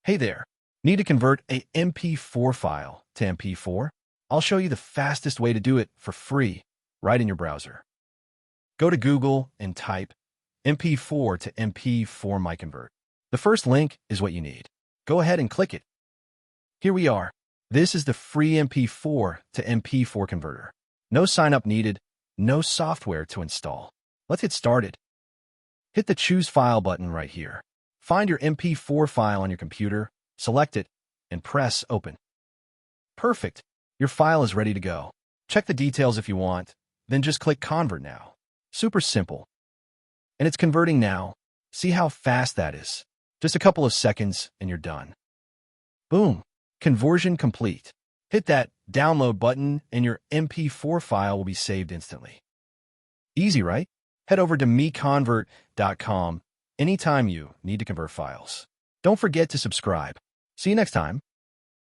Hey there. Need to convert a MP4 file to MP4? I'll show you the fastest way to do it for free, right in your browser. Go to Google and type MP4 to MP4 MiConvert. The first link is what you need. Go ahead and click it. Here we are. This is the free MP4 to MP4 converter. No sign-up needed, no software to install. Let's get started. Hit the Choose File button right here. Find your MP4 file on your computer, select it, and press Open. Perfect. Your file is ready to go. Check the details if you want, then just click Convert Now. Super simple. And it's converting now. See how fast that is. Just a couple of seconds and you're done. Boom. Conversion complete. Hit that Download button and your MP4 file will be saved instantly. Easy, right? Head over to MiConvert.com anytime you need to convert files. Don't forget to subscribe. See you next time.